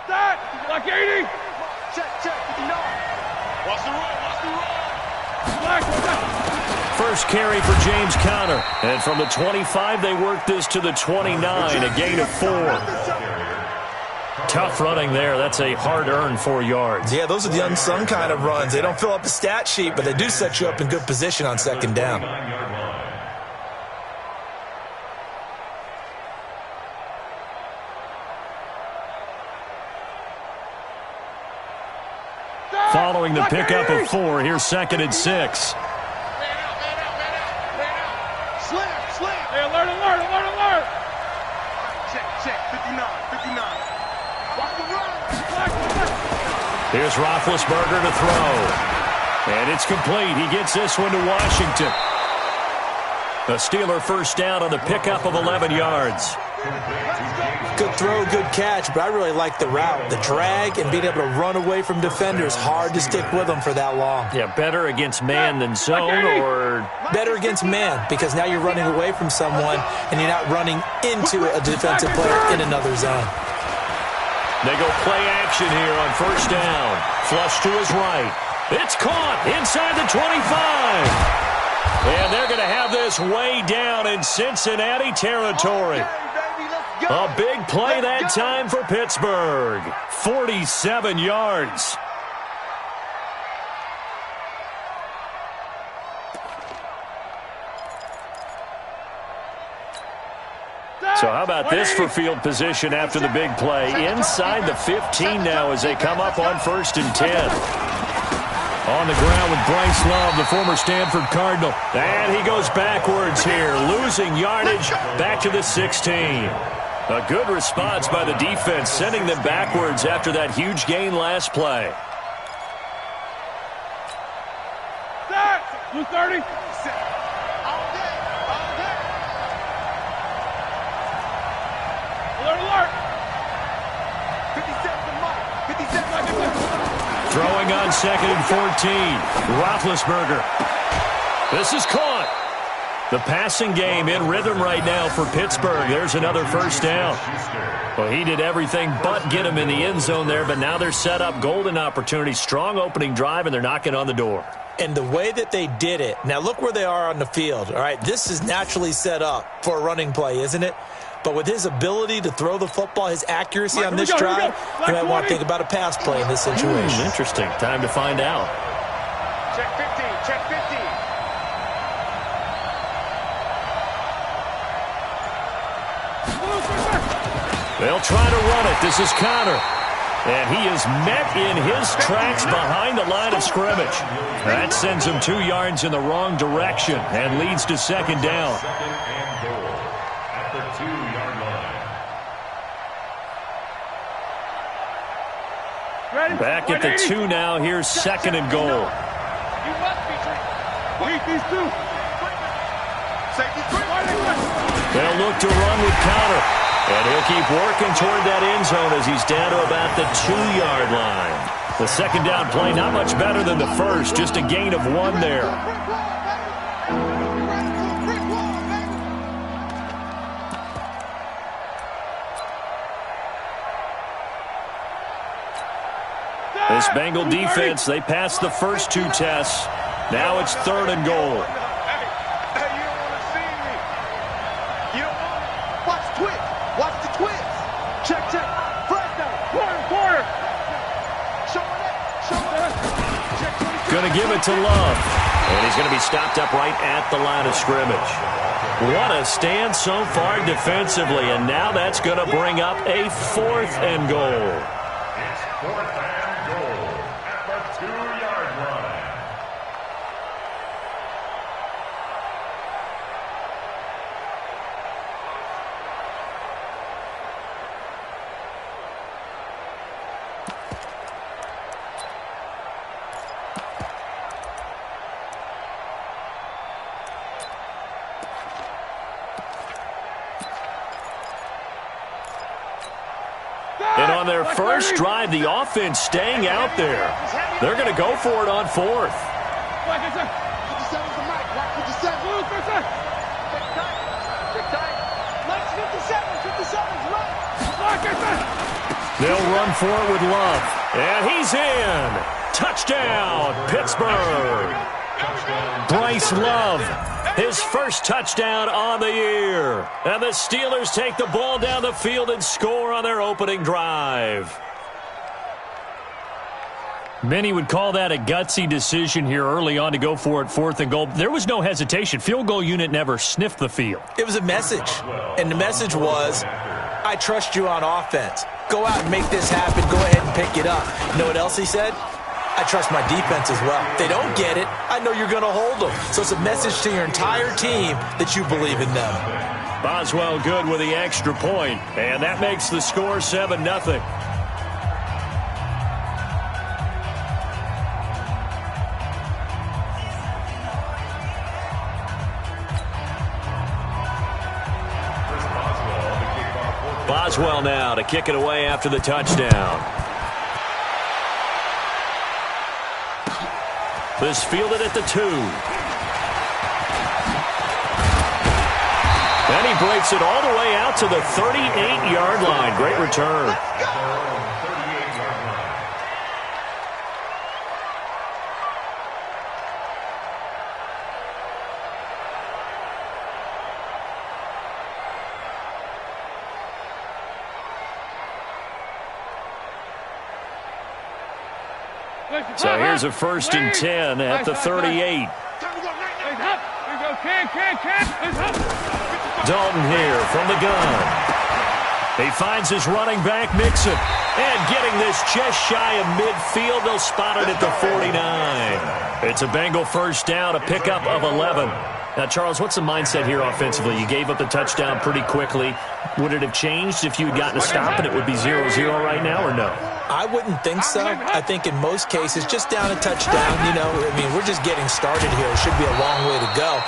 That, like 80. Check, 59. Watch the run. First carry for James Conner. And from the 25, they work this to the 29, a gain of 4. Tough running there. That's a hard-earned 4 yards. Yeah, those are the unsung kind of runs. They don't fill up the stat sheet, but they do set you up in good position on second down. Following the pickup of 4, here's 2nd and 6. Man out. Slam. Hey, alert. Check, 59. Watch the run. Here's Roethlisberger to throw. And it's complete. He gets this one to Washington. A Steeler first down on the pickup of 11 yards. Good throw, good catch, but I really like the route. The drag and being able to run away from defenders, hard to stick with them for that long. Yeah, better against man than zone, or better against man, because now you're running away from someone and you're not running into a defensive player in another zone. They go play action here on first down. Flush to his right. It's caught inside the 25. And they're going to have this way down in Cincinnati territory. A big play that time for Pittsburgh. 47 yards. So how about this for field position after the big play? Inside the 15 now as they come up on 1st and 10. On the ground with Bryce Love, the former Stanford Cardinal. And he goes backwards here, losing yardage back to the 16. A good response by the defense, sending them backwards after that huge gain last play. Blue 30. Alert. 57. Throwing on 2nd and 14. Roethlisberger. This is caught. The passing game in rhythm right now for Pittsburgh. There's another first down. Well, he did everything but get him in the end zone there, but now they're set up. Golden opportunity, strong opening drive, and they're knocking on the door. And the way that they did it, now look where they are on the field. All right, this is naturally set up for a running play, isn't it? But with his ability to throw the football, his accuracy on this drive, you might want to think about a pass play in this situation. Interesting. Time to find out. Check 15. They'll try to run it. This is Conner. And he is met in his tracks behind the line of scrimmage. That sends him 2 yards in the wrong direction and leads to 2nd down. Back at the 2 now. Here's 2nd and goal. You must be treated. Beat these two. Safety 3. They'll look to run with Conner. And he'll keep working toward that end zone as he's down to about the 2-yard line. The 2nd down play not much better than the first. Just a gain of 1 there. This Bengal defense, they passed the first 2 tests. Now it's 3rd and goal. Hey, you don't want to see me. You don't want to. Watch the twist. Check. First down. Quarter. Show it. Check. Going to give it to Love. And he's going to be stopped up right at the line of scrimmage. What a stand so far defensively. And now that's going to bring up a 4th and goal. It's 4th and goal at the 2-yard line. And on their first drive, the offense staying out there. They're going to go for it on 4th. 57's the mic. Watch 57. Blue, 57. Check tight. Let's 57's right. They'll run for it with Love. And he's in. Touchdown, Pittsburgh. Bryce Love, his first touchdown on the year. And the Steelers take the ball down the field and score on their opening drive. Many would call that a gutsy decision here early on to go for it, 4th and goal. There was no hesitation. Field goal unit never sniffed the field. It was a message, and the message was, I trust you on offense. Go out and make this happen. Go ahead and pick it up. You know what else he said? I trust my defense as well. If they don't get it, I know you're going to hold them. So it's a message to your entire team that you believe in them. Boswell good with the extra point, and that makes the score 7-0. Boswell now to kick it away after the touchdown. This fielded at the 2. And he breaks it all the way out to the 38-yard line. Great return. So here's a 1st and 10 at the 38. Dalton here from the gun. He finds his running back, Mixon. And getting this just shy of midfield, they'll spot it at the 49. It's a Bengal first down, a pickup of 11. Now, Charles, what's the mindset here offensively? You gave up the touchdown pretty quickly. Would it have changed if you had gotten a stop and it would be 0-0 right now, or no? I wouldn't think so. I think in most cases, just down a touchdown, we're just getting started here. It should be a long way to go.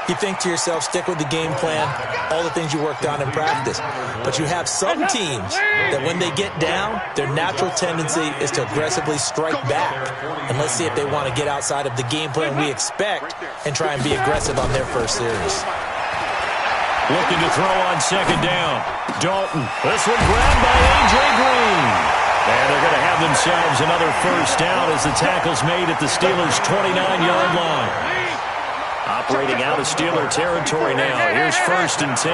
You think to yourself, stick with the game plan, all the things you worked on in practice. But you have some teams that when they get down, their natural tendency is to aggressively strike back. And let's see if they want to get outside of the game plan we expect and try and be aggressive on their first series. Looking to throw on 2nd down. Dalton. This one grabbed by A.J. Green. And they're going to have themselves another first down as the tackle's made at the Steelers' 29-yard line. Operating out of Steeler territory now. Here's 1st and 10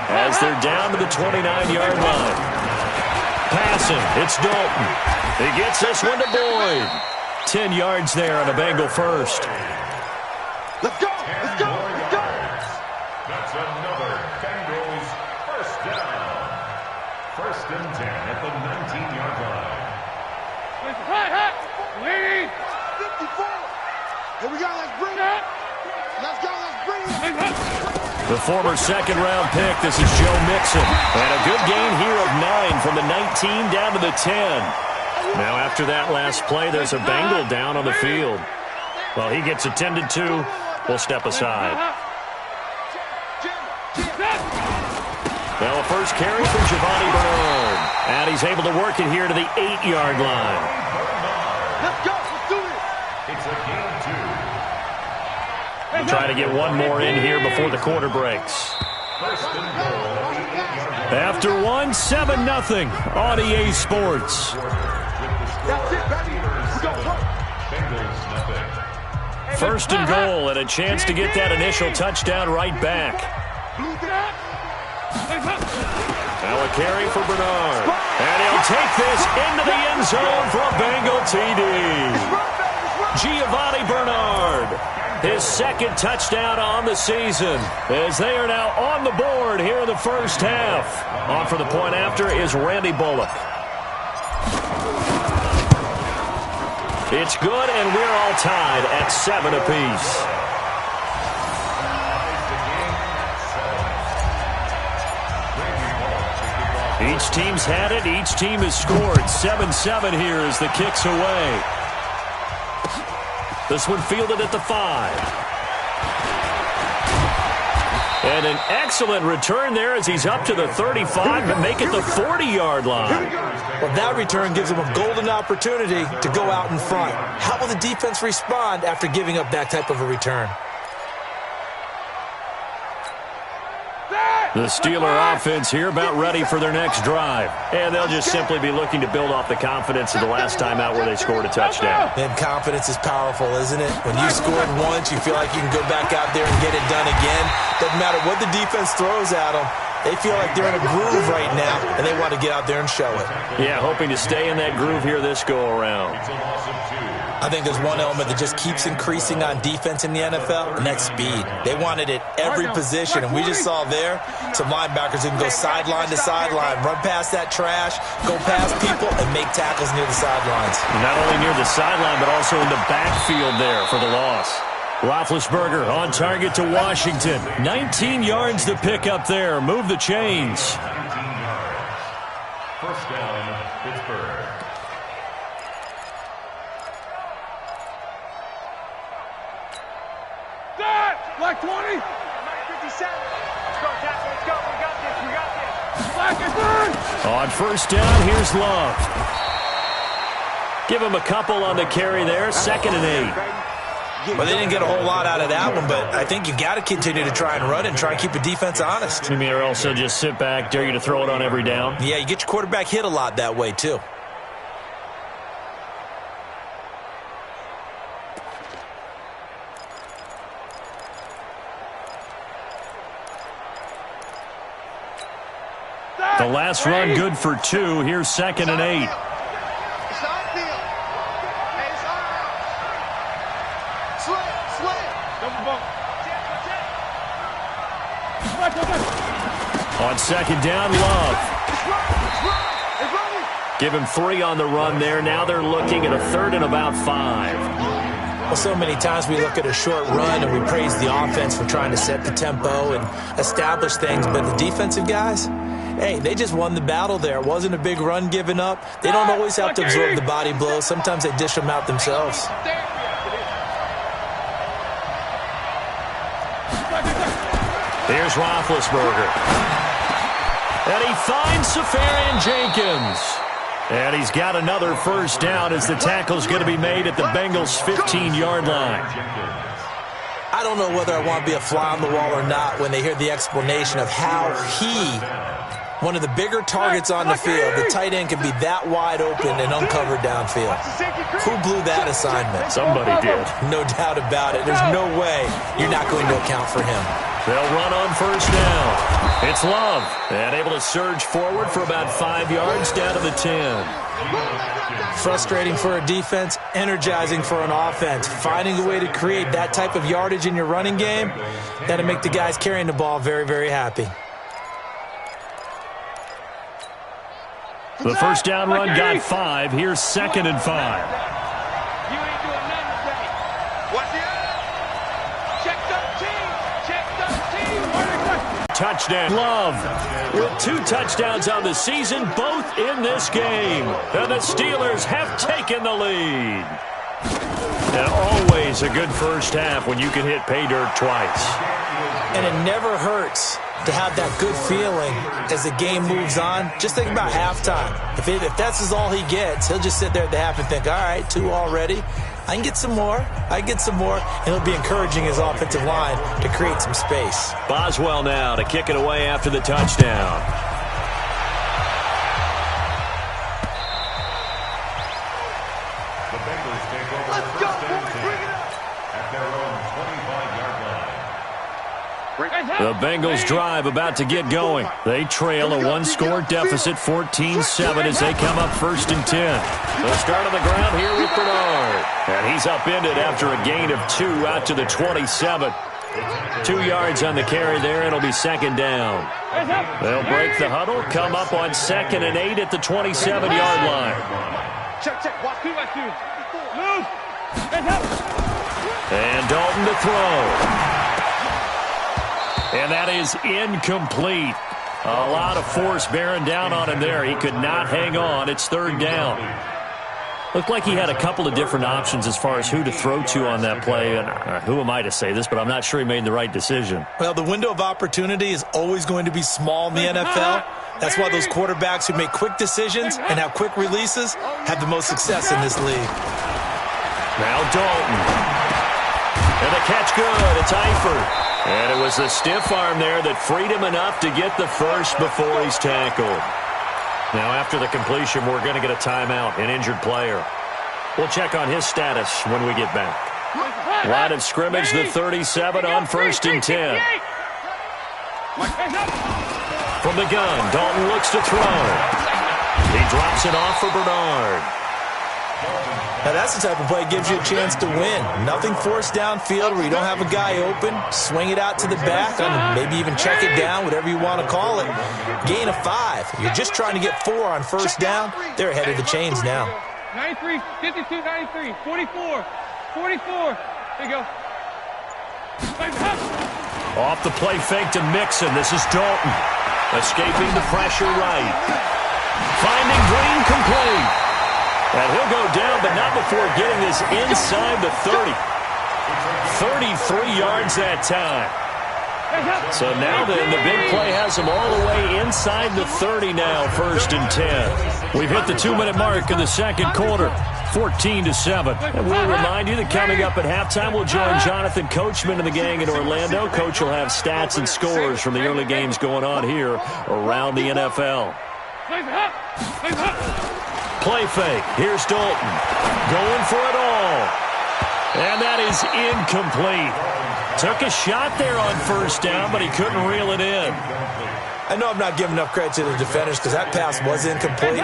as they're down to the 29-yard line. Passing. It's Dalton. He gets this one to Boyd. 10 yards there on a Bengal first. Let's go! Let's go! Let's go! That's another Bengals first down. 1st and 10 at the 19-yard line. Lead. 54. Here we go. Let's bring it. Let's go. Let's bring it. The former 2nd-round pick, this is Joe Mixon. And a good gain here of 9 from the 19 down to the 10. Now after that last play, there's a Bengal down on the field. Well, he gets attended to. We'll step aside. Now a first carry from Giovanni Bernard. And he's able to work it here to the 8-yard line. Let's go. Let's do this. It's a gain 2. We'll try to get one more in here before the quarter breaks. 1st and goal. After one, 7-0 on EA Sports. That's it, baby. We go work. Bengals nothing. 1st and goal and a chance to get that initial touchdown right back. Now a carry for Bernard. And he'll take this into the end zone for a Bengal TD. Giovanni Bernard, his 2nd touchdown on the season, as they are now on the board here in the first half. On for the point after is Randy Bullock. It's good, and we're all tied at 7 apiece. Each team's had it. Each team has scored. 7-7 here as the kick's away. This one fielded at the 5. And an excellent return there as he's up to the 35 and make it the 40-yard line. Well, that return gives them a golden opportunity to go out in front. How will the defense respond after giving up that type of a return? The Steeler offense here about ready for their next drive. And they'll just simply be looking to build off the confidence of the last time out where they scored a touchdown. And confidence is powerful, isn't it? When you scored once, you feel like you can go back out there and get it done again. Doesn't matter what the defense throws at them. They feel like they're in a groove right now, and they want to get out there and show it. Yeah, hoping to stay in that groove here this go-around. I think there's one element that just keeps increasing on defense in the NFL, and that's speed. They want it at every position, and we just saw there some linebackers who can go sideline to sideline, run past that trash, go past people, and make tackles near the sidelines. Not only near the sideline, but also in the backfield there for the loss. Roethlisberger on target to Washington. 19 yards to pick up there. Move the chains. 19 yards. First down, Pittsburgh. Black 20. 57. Let's go, Tackle. Let's go. We got this. We got this. Black is burn. On first down, here's Love. Give him a couple on the carry there. 2nd and 8. Well, they didn't get a whole lot out of that one, but I think you got to continue to try and run it and try and keep the defense honest. You mean or also just sit back, dare you to throw it on every down? Yeah, you get your quarterback hit a lot that way, too. The last run good for 2. Here's 2nd and 8. On 2nd down, Love. Give him 3 on the run there. Now they're looking at a 3rd and about 5. Well, so many times we look at a short run and we praise the offense for trying to set the tempo and establish things, but the defensive guys, hey, they just won the battle there. It wasn't a big run given up. They don't always have to absorb the body blows. Sometimes they dish them out themselves. Here's Roethlisberger. And he finds Safarian Jenkins. And he's got another first down as the tackle's going to be made at the Bengals' 15-yard line. I don't know whether I want to be a fly on the wall or not when they hear the explanation of how one of the bigger targets on the field, the tight end, can be that wide open and uncovered downfield. Who blew that assignment? Somebody did. No doubt about it. There's no way you're not going to account for him. They'll run on first down. It's Love. And able to surge forward for about 5 yards down to the 10. Frustrating for a defense, energizing for an offense. Finding a way to create that type of yardage in your running game, that'll make the guys carrying the ball very, very happy. The first down run got 5. Here's 2nd and 5. Touchdown. Love with 2 touchdowns on the season, both in this game. And the Steelers have taken the lead. And always a good first half when you can hit pay dirt twice. And it never hurts to have that good feeling as the game moves on. Just think about halftime. If that's all he gets, he'll just sit there at the half and think, all right, 2 already. I can get some more. And he'll be encouraging his offensive line to create some space. Boswell now to kick it away after the touchdown. The Bengals take over first and 10 at their own 25-yard line. The Bengals drive about to get going. They trail a 1-score deficit, 14-7, as they come up first and 10. They'll start on the ground here with Bernard. And he's upended after a gain of 2 out to the 27. 2 yards on the carry there, and it'll be 2nd down. They'll break the huddle, come up on 2nd and 8 at the 27-yard line. Check. Watch two. Move. And Dalton to throw. And that is incomplete. A lot of force bearing down on him there. He could not hang on. It's 3rd down. Looked like he had a couple of different options as far as who to throw to on that play. And who am I to say this, but I'm not sure he made the right decision. Well, the window of opportunity is always going to be small in the NFL. That's why those quarterbacks who make quick decisions and have quick releases have the most success in this league. Now Dalton. And the catch good. It's Eifert. And it was the stiff arm there that freed him enough to get the first before he's tackled. Now, after the completion, we're going to get a timeout, an injured player. We'll check on his status when we get back. Line of scrimmage, the 37 on 1st and 10. From the gun, Dalton looks to throw. He drops it off for Bernard. Now, that's the type of play that gives you a chance to win. Nothing forced downfield where you don't have a guy open. Swing it out to the back, maybe even check it down, whatever you want to call it. Gain of 5. You're just trying to get 4 on 1st down. They're ahead of the chains now. 93, 52, 93, 44, 44. There you go. Off the play fake to Mixon. This is Dalton. Escaping the pressure right. Finding Green complete. And he'll go down, but not before getting this inside the 30. 33 yards that time. So now then, the big play has him all the way inside the 30 now, 1st and 10. We've hit the 2-minute mark in the second quarter, 14-7. And we'll remind you that coming up at halftime, we'll join Jonathan Coachman and the gang in Orlando. Coach will have stats and scores from the early games going on here around the NFL. Play fake. Here's Dalton. Going for it all. And that is incomplete. Took a shot there on 1st down, but he couldn't reel it in. I know I'm not giving enough credit to the defenders because that pass was incomplete.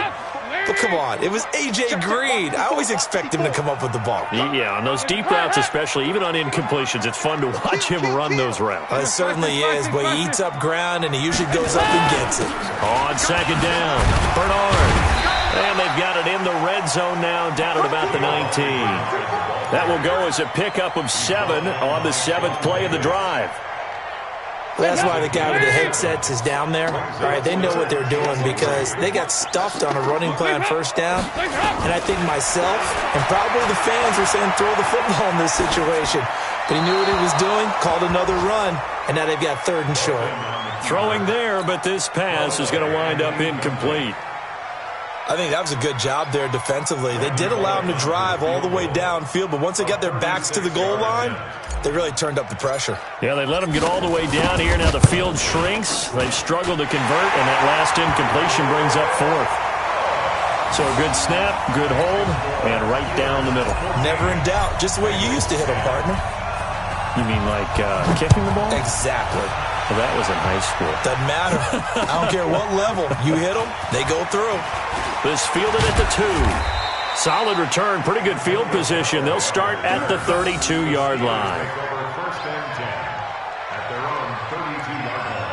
But come on, it was A.J. Green. I always expect him to come up with the ball. Yeah, on those deep routes especially, even on incompletions, it's fun to watch him run those routes. It certainly is, but he eats up ground and he usually goes up and gets it. On 2nd down, Bernard. And they've got it in the red zone now, down at about the 19. That will go as a pickup of 7 on the 7th play of the drive. That's why the guy with the headsets is down there. All right, they know what they're doing because they got stuffed on a running play on 1st down. And I think myself and probably the fans are saying throw the football in this situation. But he knew what he was doing, called another run, and now they've got 3rd and short. Throwing there, but this pass is going to wind up incomplete. I think that was a good job there defensively. They did allow him to drive all the way downfield, but once they got their backs to the goal line, they really turned up the pressure. Yeah, they let him get all the way down here. Now the field shrinks. They've struggled to convert, and that last incompletion brings up 4th. So a good snap, good hold, and right down the middle. Never in doubt. Just the way you used to hit them, partner. You mean like kicking the ball? Exactly. Well, that was in high school. Doesn't matter. I don't care what level. You hit them, they go through. This fielded at the 2. Solid return, pretty good field position. They'll start at the 32-yard line. 1st and 10 at their own 32-yard line.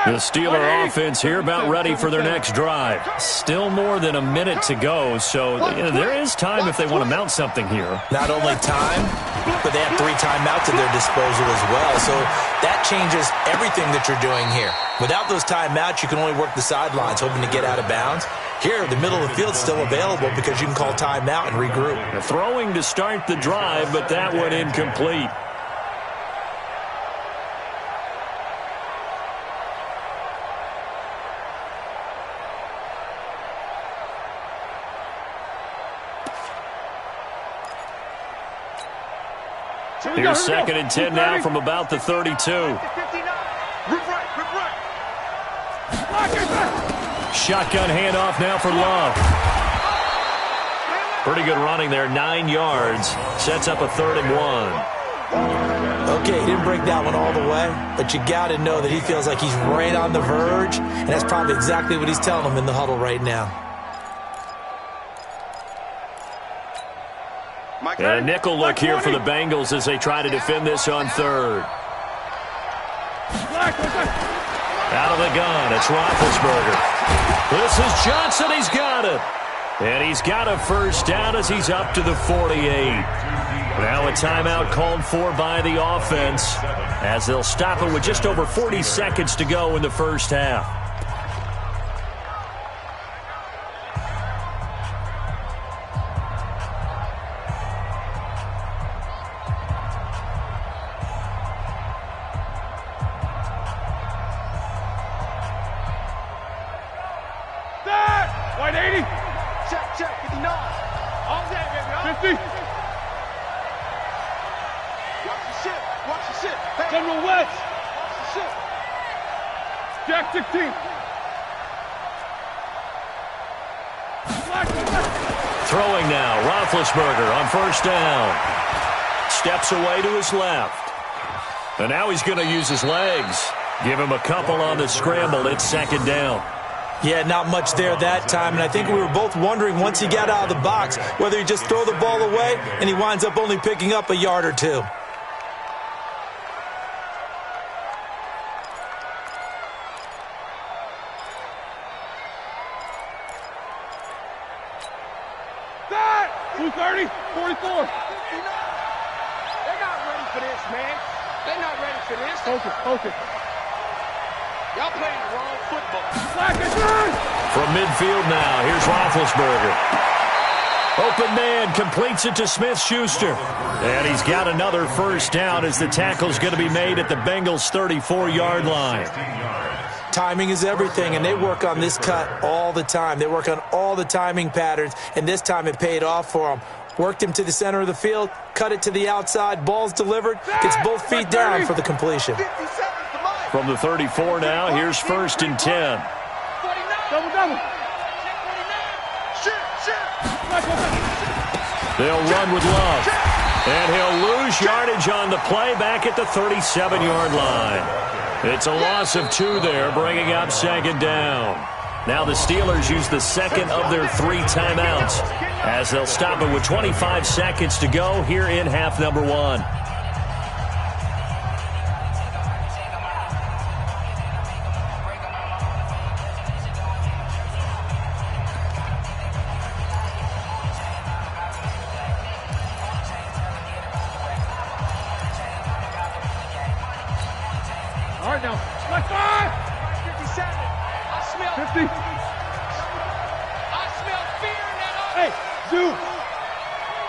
The Steeler offense here about ready for their next drive. Still more than a minute to go, so there is time if they want to mount something here. Not only time, but they have 3 timeouts at their disposal as well, so that changes everything that you're doing here. Without those timeouts, you can only work the sidelines, hoping to get out of bounds. Here, the middle of the field's still available because you can call timeout and regroup. Throwing to start the drive, but that one incomplete. Here's 2nd and 10 now from about the 32. Shotgun handoff now for Love. Pretty good running there, 9 yards. Sets up a 3rd and 1. Okay, he didn't break that one all the way, but you got to know that he feels like he's right on the verge, and that's probably exactly what he's telling them in the huddle right now. And a nickel look here for the Bengals as they try to defend this on 3rd. Out of the gun, it's Roethlisberger. This is Johnson, he's got it. And he's got a 1st down as he's up to the 48. Now a timeout called for by the offense as they'll stop it with just over 40 seconds to go in the 1st half. shit. Hey. General West. Shit. Jack 16. Throwing now, Roethlisberger on first down. Steps away to his left. And now he's going to use his legs. Give him a couple on the scramble. It's second down. Yeah, not much there that time, and I think we were both wondering once he got out of the box whether he'd just throw the ball away, and he winds up only picking up a yard or two. That! 230, 44. They're not ready for this, man. They're not ready for this. Focus. Y'all playing the wrong football. From midfield now, here's Roethlisberger. Open man completes it to Smith-Schuster. And he's got another first down as the tackle's going to be made at the Bengals' 34-yard line. Timing is everything, and they work on this cut all the time. They work on all the timing patterns, and this time it paid off for them. Worked him to the center of the field, cut it to the outside, ball's delivered, gets both feet down for the completion. From the 34 now, here's first and 10. Double. They'll run with Love. And he'll lose yardage on the play back at the 37-yard line. It's a loss of 2 there, bringing up second down. Now the Steelers use the second of their 3 timeouts as they'll stop it with 25 seconds to go here in half number 1. All right, now. Let's go! 57. I smell 50. I smell fear in that office. Hey, Zoo.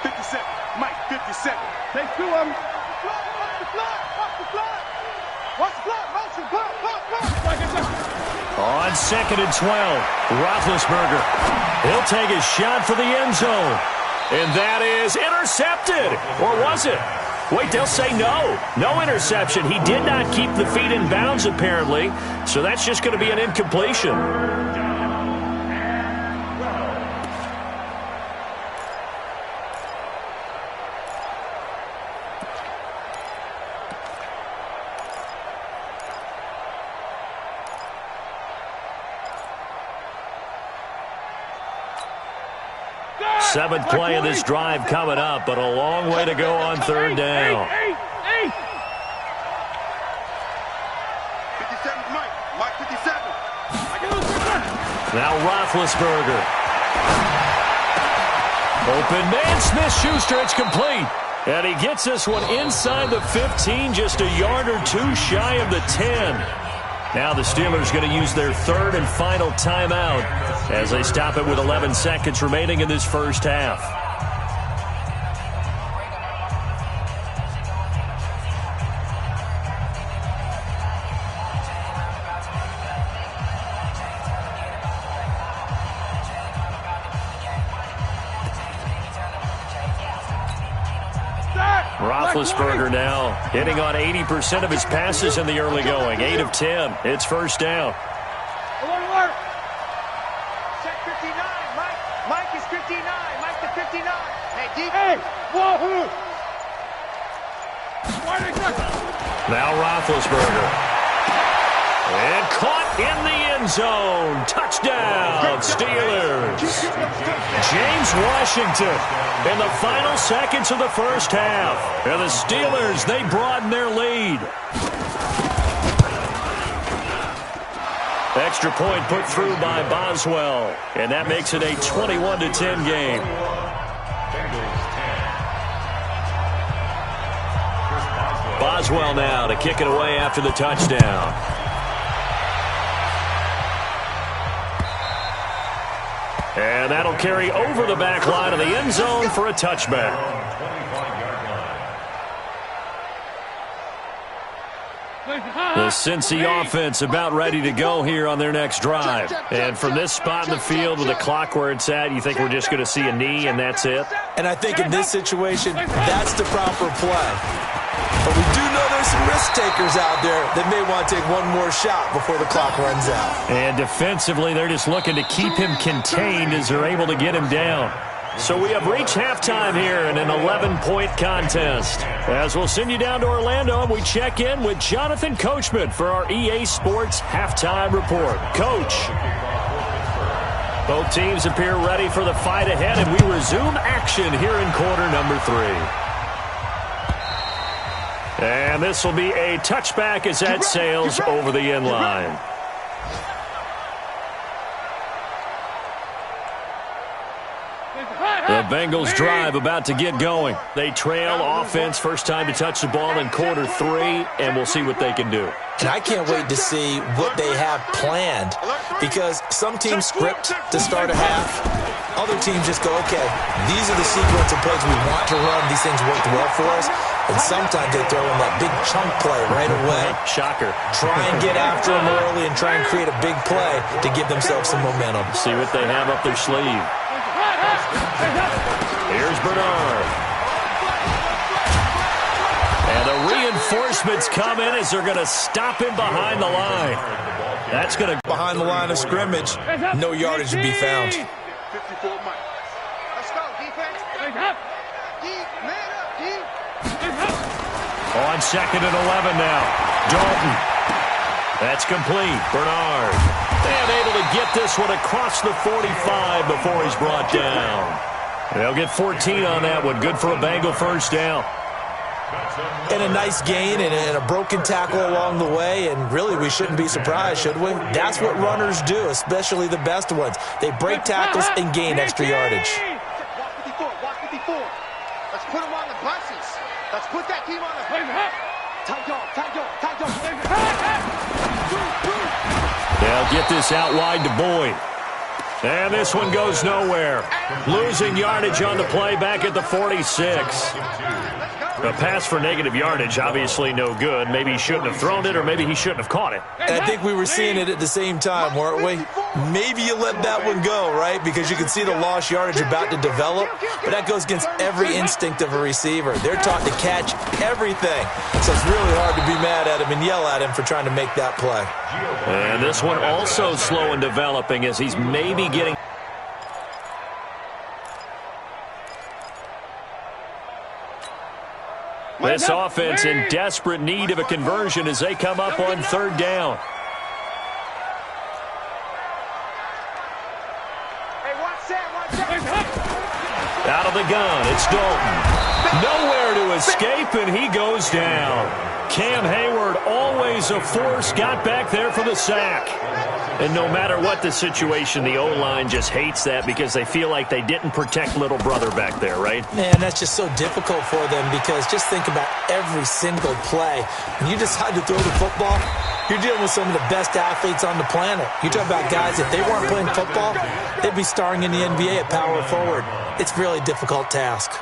57. Mike, 57. Take 2 of them. Watch the blood. Motion, blood. On second and 12, Roethlisberger. He'll take a shot for the end zone. And that is intercepted. Or was it? Wait, they'll say no. No interception. He did not keep the feet in bounds, apparently. So that's just going to be an incompletion. Seventh play of this drive coming up, but a long way to go on third down. 57, Mike 57. Now Roethlisberger. Open man, Smith-Schuster, it's complete. And he gets this one inside the 15, just a yard or 2 shy of the 10. Now the Steelers going to use their 3rd and final timeout as they stop it with 11 seconds remaining in this first half. Roethlisberger now hitting on 80% of his passes in the early going. 8 of 10. It's first down. Alert. Check 59, Mike. Mike is 59. Mike the 59. Hey, deep. Hey, wahoo! Now Roethlisberger. And caught in the end zone. Touchdown, Steelers. James Washington in the final seconds of the first half. And the Steelers, they broaden their lead. Extra point put through by Boswell. And that makes it a 21-10 game. Boswell now to kick it away after the touchdown. And that'll carry over the back line of the end zone for a touchback. The Cincy offense about ready to go here on their next drive. And from this spot in the field with the clock where it's at, you think we're just going to see a knee and that's it? And I think in this situation, that's the proper play. But we do know there's some risk takers out there that may want to take one more shot before the clock runs out. And defensively, they're just looking to keep him contained as they're able to get him down. So we have reached halftime here in an 11-point contest. As we'll send you down to Orlando, and we check in with Jonathan Coachman for our EA Sports Halftime Report. Coach. Both teams appear ready for the fight ahead, and we resume action here in quarter number 3. And this will be a touchback as that sails over the end line. The Bengals drive about to get going. They trail offense, first time to touch the ball in quarter 3, and we'll see what they can do. And I can't wait to see what they have planned, because some teams script to start a half. Other teams just go, okay, these are the sequence of plays we want to run. These things worked well for us. And sometimes they throw in that big chunk play right away. Shocker. Try and get after them early and try and create a big play to give themselves some momentum. See what they have up their sleeve. Here's Bernard. And the reinforcements come in as they're going to stop him behind the line. That's going to... Behind the line of scrimmage, no yardage to be found. 54 Mike. Let's go, defense. Man up, D. On 2nd and 11 now. Dalton. That's complete. Bernard. And able to get this one across the 45 before he's brought down. They'll get 14 on that one. Good for a Bengal first down. And a nice gain and a broken tackle along the way, and really we shouldn't be surprised, should we? That's what runners do, especially the best ones. They break tackles and gain extra yardage. Walk 54. Let's put them on the buses. Let's put that team on the... Tight dog. They'll get this out wide to Boyd. And this one goes nowhere. Losing yardage on the play back at the 46. A pass for negative yardage, obviously no good. Maybe he shouldn't have thrown it, or maybe he shouldn't have caught it. And I think we were seeing it at the same time, weren't we? Maybe you let that one go, right? Because you can see the lost yardage about to develop. But that goes against every instinct of a receiver. They're taught to catch everything. So it's really hard to be mad at him and yell at him for trying to make that play. And this one also slow in developing as he's maybe getting... This offense in desperate need of a conversion as they come up on 3rd down. Out of the gun, it's Dalton. Nowhere to escape, and he goes down. Cam Hayward, always a force, got back there for the sack. And no matter what the situation, the O-line just hates that because they feel like they didn't protect little brother back there, right? Man, that's just so difficult for them because just think about every single play. When you decide to throw the football, you're dealing with some of the best athletes on the planet. You talk about guys, if they weren't playing football, they'd be starring in the NBA at power forward. It's a really difficult task.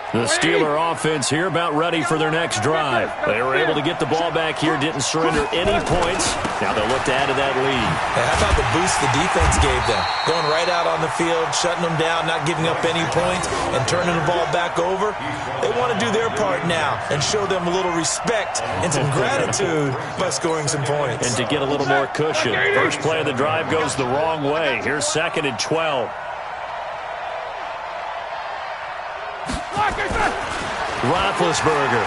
The Steeler offense here about ready for their next drive. They were able to get the ball back here, didn't surrender any points. Now they'll look to add to that lead. Hey, how about the boost the defense gave them? Going right out on the field, shutting them down, not giving up any points, and turning the ball back over. They want to do their part now and show them a little respect and some gratitude by scoring some points. And to get a little more cushion. First play of the drive goes the wrong way. Here's 2nd and 12. Roethlisberger.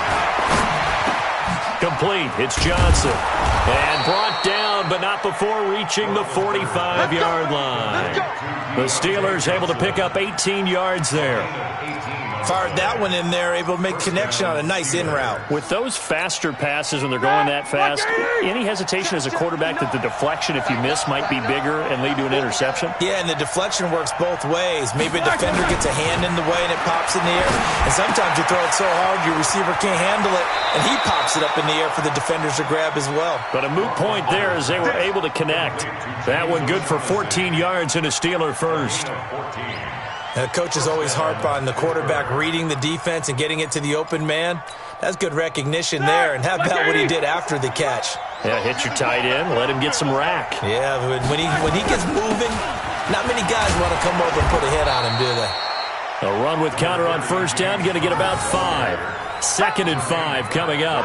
Complete. It's Johnson. And brought down, but not before reaching the 45-yard line. The Steelers able to pick up 18 yards there. Fired that one in there, able to make connection on a nice in route. With those faster passes when they're going that fast, any hesitation as a quarterback that the deflection, if you miss, might be bigger and lead to an interception? Yeah, and the deflection works both ways. Maybe a defender gets a hand in the way and it pops in the air. And sometimes you throw it so hard your receiver can't handle it, and he pops it up in the air for the defenders to grab as well. But a moot point there as they were able to connect. That one good for 14 yards and a Steeler first. The coaches always harp on the quarterback reading the defense and getting it to the open man. That's good recognition there. And how about what he did after the catch? Yeah, hit your tight end, let him get some rack. Yeah, when he gets moving, not many guys want to come over and put a hit on him, do they? A run with counter on first down, going to get about 5. 2nd and 5 coming up.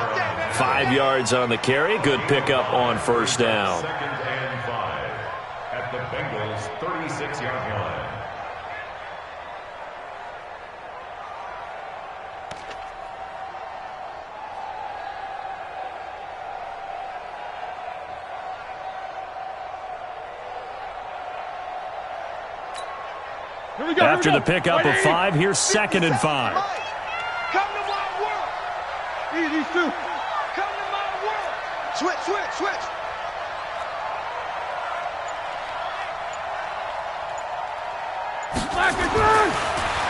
5 yards on the carry. Good pickup on first down. 2nd and 5 at the Bengals' 36-yard line. After the pickup of 5, here's 2nd and 5. Come to my world. These two. Come to my world. Switch.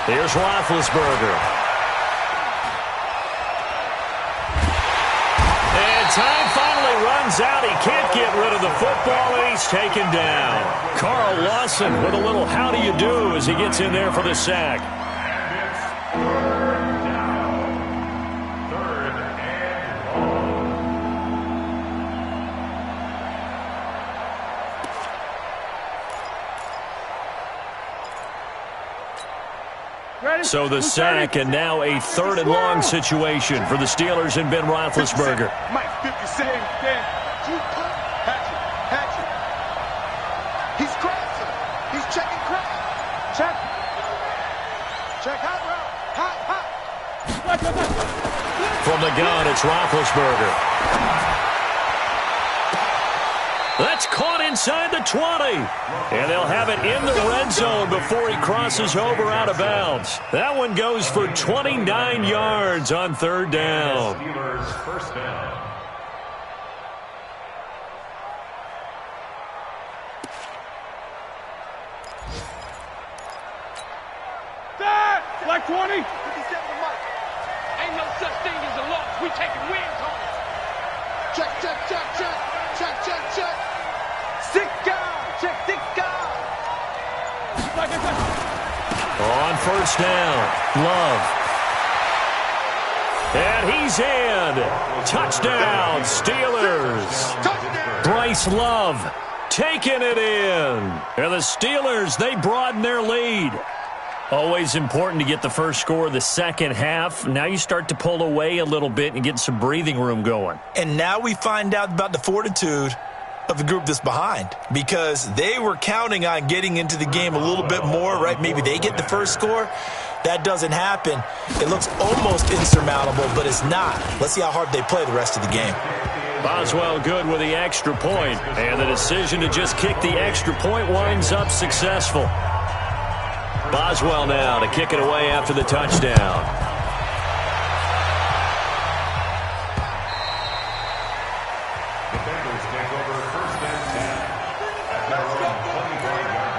Here's Roethlisberger. And time finally runs out. He can't get rid of the football, and he's taken down. Carl Lawson with a little how do you do as he gets in there for the sack. And it's 3rd down. 3rd and long. So the sack, and now a 3rd and long situation for the Steelers and Ben Roethlisberger. Mike, 57. Hatchet. He's crossing. He's checking crowd. Check hot route. Hot. From the gun, it's Roethlisberger. That's caught inside the 20. And they'll have it in the red zone before he crosses over out of bounds. That one goes for 29 yards on 3rd down. Steelers first down. Like 20. 57 to Mike. Ain't no such thing as a loss. We taking wins home. Check. Sick guy. On first down, Love. And he's in. Touchdown, Steelers. Touchdown. Bryce Love taking it in. And the Steelers, they broaden their lead. Always important to get the first score of the second half. Now you start to pull away a little bit and get some breathing room going. And now we find out about the fortitude of the group that's behind, because they were counting on getting into the game a little bit more, right? Maybe they get the first score. That doesn't happen. It looks almost insurmountable, but it's not. Let's see how hard they play the rest of the game. Boswell good with the extra point, and the decision to just kick the extra point winds up successful. Boswell now to kick it away after the touchdown. The Bengals take over 1st and 10 at their own 25-yard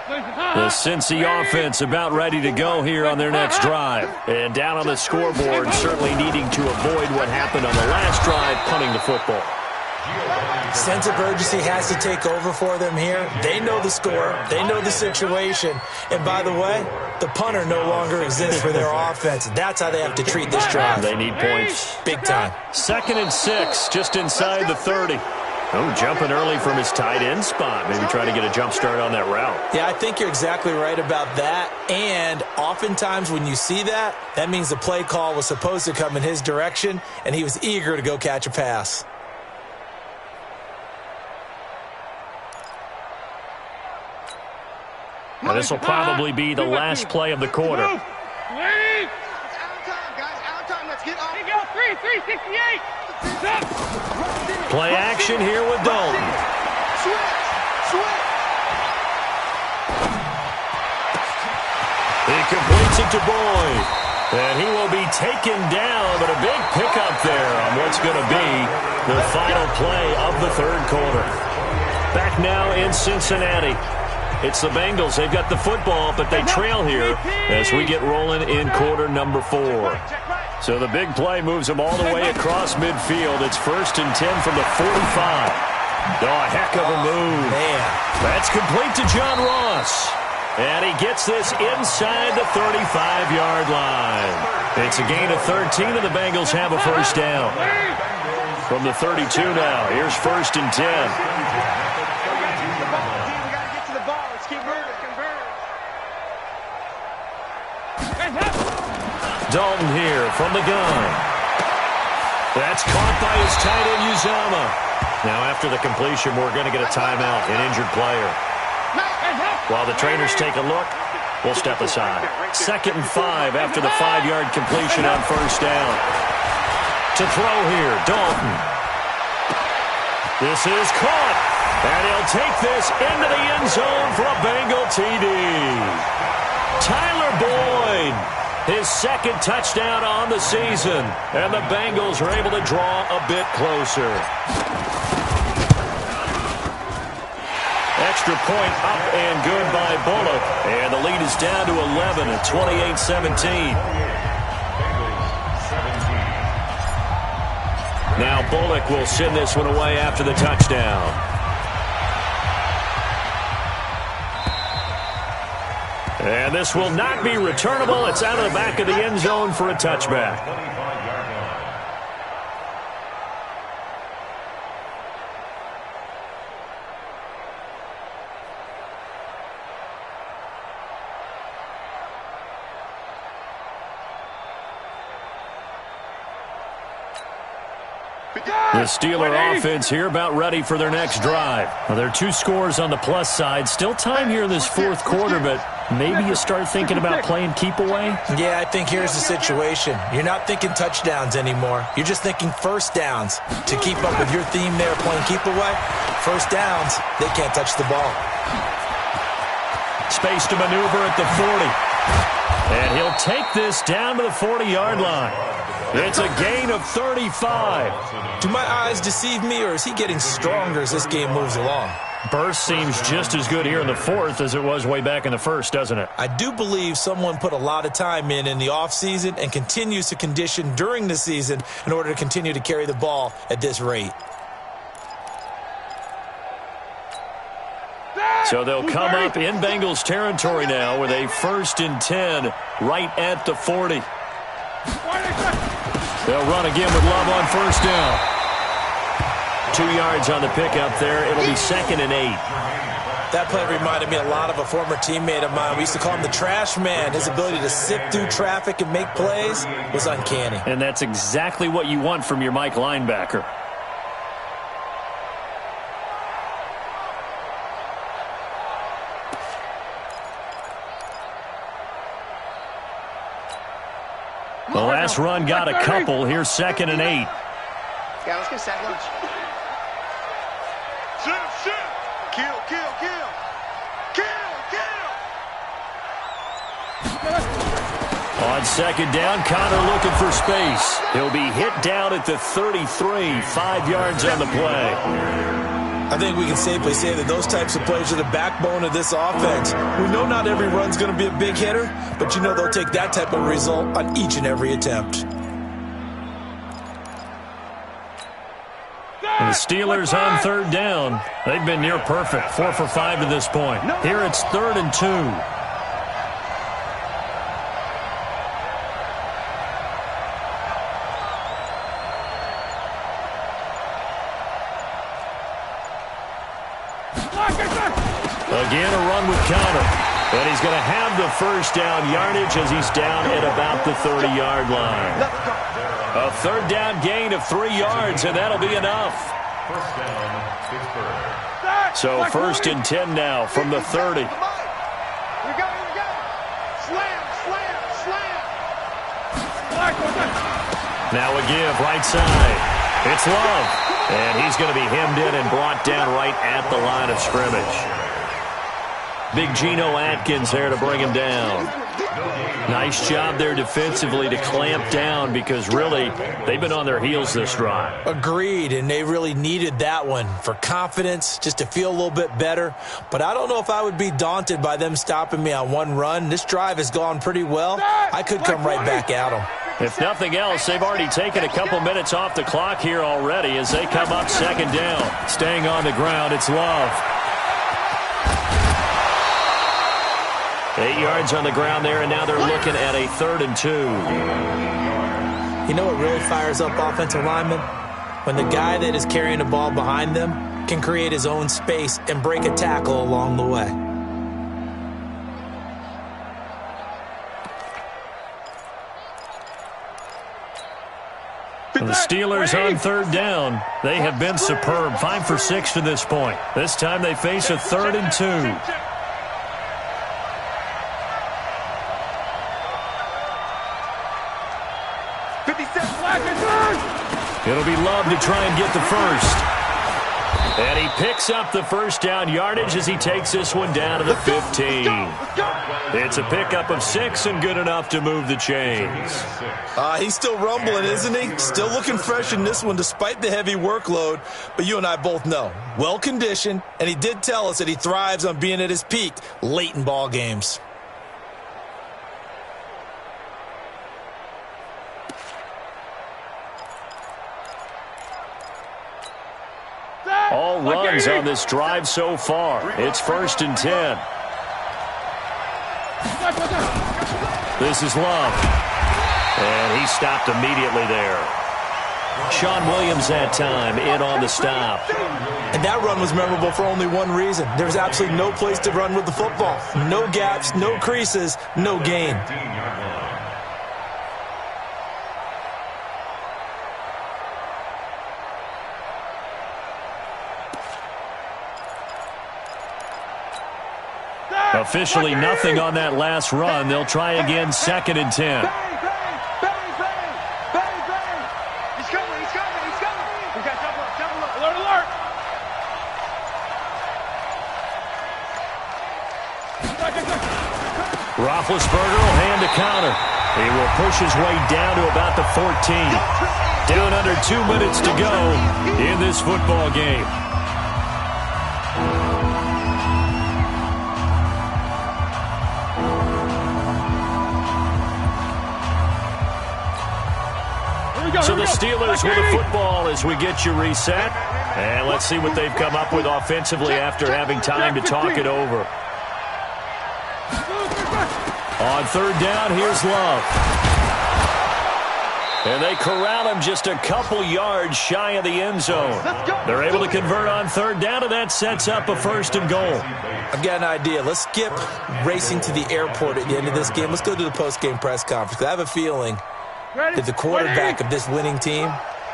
line. The Cincy offense about ready to go here on their next drive. And down on the scoreboard, certainly needing to avoid what happened on the last drive, punting the football. Sense of urgency has to take over for them here. They know the score. They know the situation. And by the way, the punter no longer exists for their offense. That's how they have to treat this drive. They need points. Big time. 2nd and 6, just inside the 30. Oh, jumping early from his tight end spot. Maybe trying to get a jump start on that route. Yeah, I think you're exactly right about that. And oftentimes when you see that, that means the play call was supposed to come in his direction, and he was eager to go catch a pass. And this will probably be the last play of the quarter. Wait. It's out of time, guys. Out of time. Let's get off. He goes 368. Stop. Play action here with Dalton. Switch. He completes it to Boyd. And he will be taken down, but a big pickup there on what's going to be the final play of the 3rd quarter. Back now in Cincinnati. It's the Bengals. They've got the football, but they trail here as we get rolling in quarter number 4. So the big play moves them all the way across midfield. It's 1st and 10 from the 45. Oh, a heck of a move. Man. That's complete to John Ross. And he gets this inside the 35-yard line. It's a gain of 13, and the Bengals have a first down. From the 32 now, here's 1st and 10. We got to get to the ball. Let's keep moving. Dalton here from the gun. That's caught by his tight end, Uzama. Now, after the completion, we're going to get a timeout, an injured player. While the trainers take a look, we'll step aside. 2nd and 5 after the 5-yard completion on 1st down. To throw here, Dalton. This is caught. And he'll take this into the end zone for a Bengal TD. Tyler Boyd, his 2nd touchdown on the season. And the Bengals are able to draw a bit closer. Extra point up and good by Bullock. And the lead is down to 11 at 28-17. Now Bullock will send this one away after the touchdown. And this will not be returnable. It's out of the back of the end zone for a touchback. The Steeler offense here about ready for their next drive. Well, there are 2 scores on the plus side. Still time here in this 4th quarter, but maybe you start thinking about playing keep away? Yeah, I think here's the situation. You're not thinking touchdowns anymore. You're just thinking first downs. To keep up with your theme there, playing keep away, first downs, they can't touch the ball. Space to maneuver at the 40. And he'll take this down to the 40-yard line. It's a gain of 35. Do my eyes deceive me, or is he getting stronger as this game moves along? Burst seems just as good here in the 4th as it was way back in the 1st, doesn't it? I do believe someone put a lot of time in the offseason and continues to condition during the season in order to continue to carry the ball at this rate. So they'll come up in Bengals territory now with a 1st and 10 right at the 40. They'll run again with Love on 1st down. 2 yards on the pickup there. It'll be 2nd and 8. That play reminded me a lot of a former teammate of mine. We used to call him the trash man. His ability to sift through traffic and make plays was uncanny. And that's exactly what you want from your Mike linebacker. The last run got a couple. Here's 2nd and 8. Yeah, let's get sack lunch. Shoot. Kill. On 2nd down, Connor looking for space. He'll be hit down at the 33, 5 yards on the play. I think we can safely say that those types of plays are the backbone of this offense. We know not every run's going to be a big hitter, but you know they'll take that type of result on each and every attempt. And the Steelers on 3rd down. They've been near perfect, 4 for 5 to this point. Here it's 3rd and 2. Again, a run with Connor. And he's going to have the 1st down yardage as he's down at about the 30-yard line. A 3rd down gain of 3 yards, and that'll be enough. So 1st and 10 now from the 30. Here we go. Slam. Now a give right side. It's Love. And he's going to be hemmed in and brought down right at the line of scrimmage. Big Geno Atkins there to bring him down. Nice job there defensively to clamp down because really they've been on their heels this drive. Agreed, and they really needed that one for confidence, just to feel a little bit better. But I don't know if I would be daunted by them stopping me on one run. This drive has gone pretty well. I could come right back at them. If nothing else, they've already taken a couple minutes off the clock here already as they come up 2nd down. Staying on the ground, it's Love. 8 yards on the ground there, and now they're looking at a 3rd and 2. You know what really fires up offensive linemen? When the guy that is carrying the ball behind them can create his own space and break a tackle along the way. The Steelers on 3rd down. They have been superb. 5 for 6 to this point. This time they face a 3rd and 2. It'll be Love to try and get the first. And he picks up the first down yardage as he takes this one down to the 15. It's a pickup of 6 and good enough to move the chains. He's still rumbling, isn't he? Still looking fresh in this one despite the heavy workload. But you and I both know, well-conditioned, and he did tell us that he thrives on being at his peak late in ball games. All runs on this drive so far. It's 1st and 10. This is Love. And he stopped immediately there. Sean Williams that time in on the stop. And that run was memorable for only one reason. There's absolutely no place to run with the football. No gaps, no creases, no gain. Officially nothing on that last run. They'll try again, 2nd and 10. He's coming. We got double up. Alert. Roethlisberger will hand a counter. He will push his way down to about the 14. Down under 2 minutes to go in this football game. So the Steelers with the football as we get you reset. And let's see what they've come up with offensively after having time to talk it over. On 3rd down, here's Love. And they corral him just a couple yards shy of the end zone. They're able to convert on 3rd down, and that sets up a 1st and goal. I've got an idea. Let's skip racing to the airport at the end of this game. Let's go to the post-game press conference. I have a feeling that the quarterback of this winning team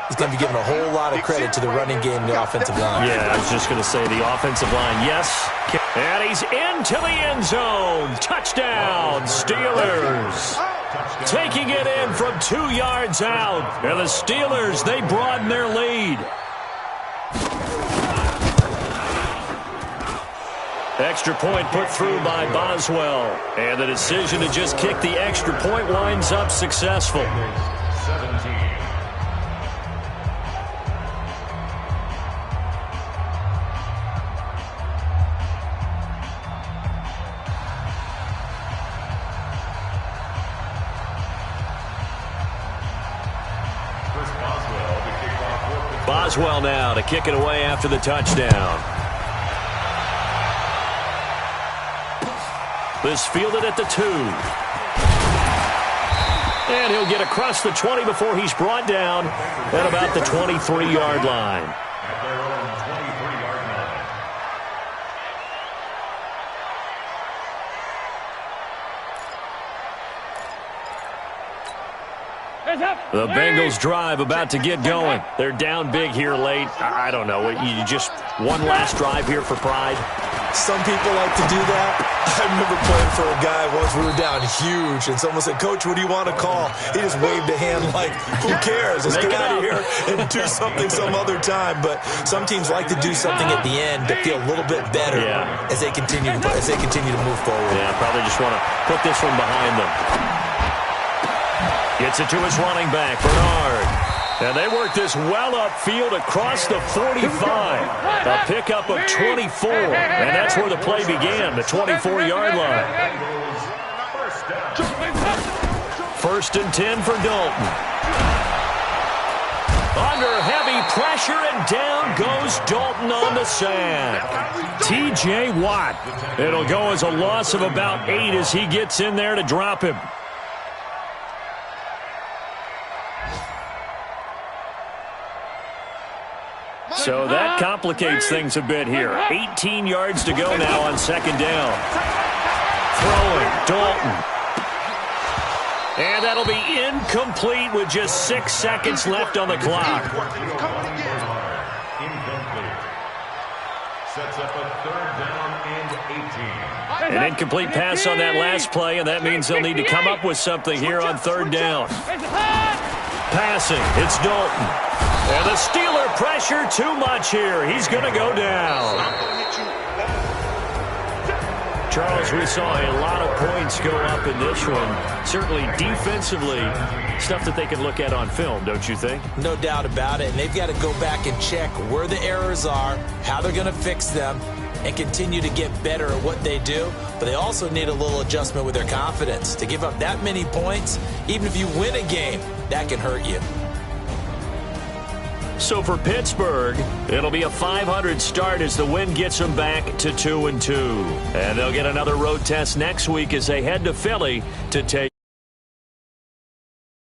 is going to be given a whole lot of credit to the running game and the offensive line. Yeah, I was just going to say the offensive line, yes. And he's into the end zone. Touchdown, Steelers. Taking it in from 2 yards out. And the Steelers, they broaden their lead. Extra point put through by Boswell. And the decision to just kick the extra point winds up successful. 17. Boswell now to kick it away after the touchdown. This fielded at the 2. And he'll get across the 20 before he's brought down at about the 23-yard line. At their own 23-yard line. The Bengals drive about to get going. They're down big here late. I don't know. You just one last drive here for pride. Some people like to do that. I remember playing for a guy once. We were down huge, and someone said, "Coach, what do you want to call?" He just waved a hand like, "Who cares? Let's get out of here and do something some other time." But some teams like to do something at the end to feel a little bit better as they continue to move forward. Yeah, probably just want to put this one behind them. Gets it to his running back, Bernard. And they work this well upfield across the 45. A pickup of 24. And that's where the play began, the 24-yard line. 1st and 10 for Dalton. Under heavy heavy pressure, and down goes Dalton on the sack. T.J. Watt. It'll go as a loss of about 8 as he gets in there to drop him. So that complicates things a bit here. 18 yards to go now on second down. Throwing, Dalton. And that'll be incomplete with just 6 seconds left on the clock. Incomplete. Sets up a third down and 18. An incomplete pass on that last play, and that means they'll need to come up with something here on third down. Passing, it's Dalton. And the Steeler pressure too much here. He's going to go down. Charles, we saw a lot of points go up in this one. Certainly defensively, stuff that they can look at on film, don't you think? No doubt about it. And they've got to go back and check where the errors are, how they're going to fix them, and continue to get better at what they do. But they also need a little adjustment with their confidence. To give up that many points, even if you win a game, that can hurt you. So for Pittsburgh, it'll be a .500 start as the win gets them back to 2-2. And they'll get another road test next week as they head to Philly to take